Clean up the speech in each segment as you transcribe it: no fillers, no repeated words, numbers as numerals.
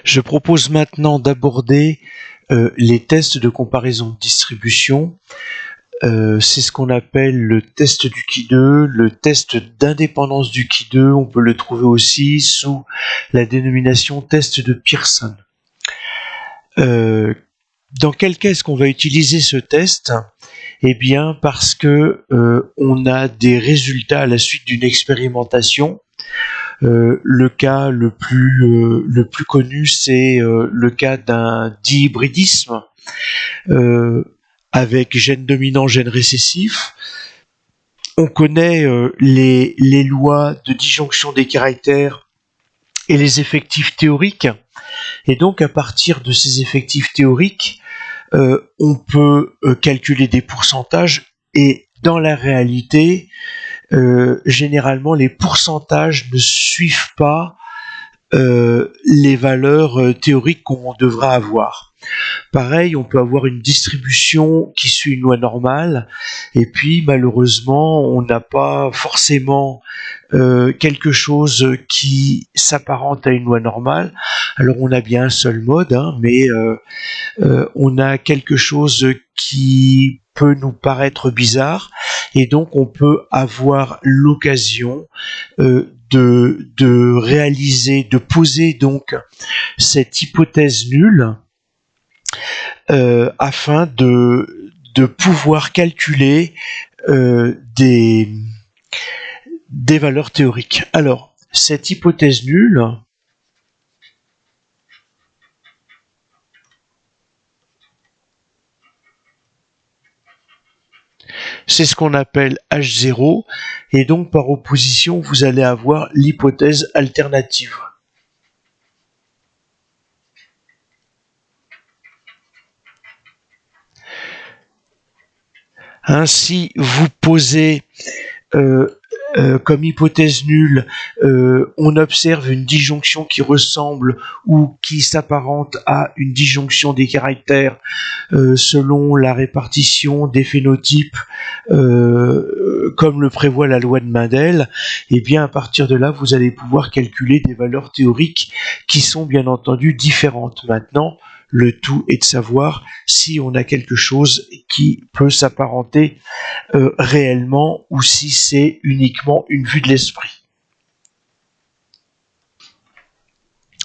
Je propose maintenant d'aborder les tests de comparaison de distribution. C'est ce qu'on appelle le test du Qui2, le test d'indépendance du Qui2. On peut le trouver aussi sous la dénomination test de Pearson. Dans quel cas est-ce qu'on va utiliser ce test? Eh bien, parce que on a des résultats à la suite d'une expérimentation. Le cas le plus connu, c'est le cas d'un dihybridisme avec gène dominant, gène récessif. On connaît les lois de disjonction des caractères et les effectifs théoriques. Et donc, à partir de ces effectifs théoriques, on peut calculer des pourcentages. Et dans la réalité, généralement, les pourcentages ne suivent pas les valeurs théoriques qu'on devra avoir. Pareil, on peut avoir une distribution qui suit une loi normale, et puis malheureusement, on n'a pas forcément quelque chose qui s'apparente à une loi normale. Alors on a bien un seul mode, mais on a quelque chose qui peut nous paraître bizarre, et donc on peut avoir l'occasion de réaliser, de poser donc cette hypothèse nulle afin de pouvoir calculer des valeurs théoriques. Alors, cette hypothèse nulle, c'est ce qu'on appelle H0, et donc par opposition, vous allez avoir l'hypothèse alternative. Ainsi, vous posez comme hypothèse nulle, on observe une disjonction qui ressemble ou qui s'apparente à une disjonction des caractères selon la répartition des phénotypes comme le prévoit la loi de Mendel. Et bien à partir de là, vous allez pouvoir calculer des valeurs théoriques qui sont bien entendu différentes. Maintenant, le tout est de savoir si on a quelque chose qui peut s'apparenter réellement ou si c'est uniquement une vue de l'esprit.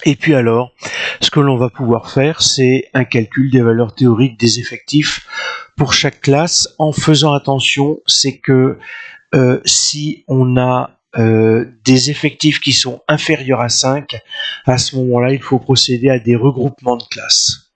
Et puis alors, ce que l'on va pouvoir faire, c'est un calcul des valeurs théoriques des effectifs pour chaque classe, en faisant attention, c'est que si on a des effectifs qui sont inférieurs à 5, à ce moment-là, il faut procéder à des regroupements de classes.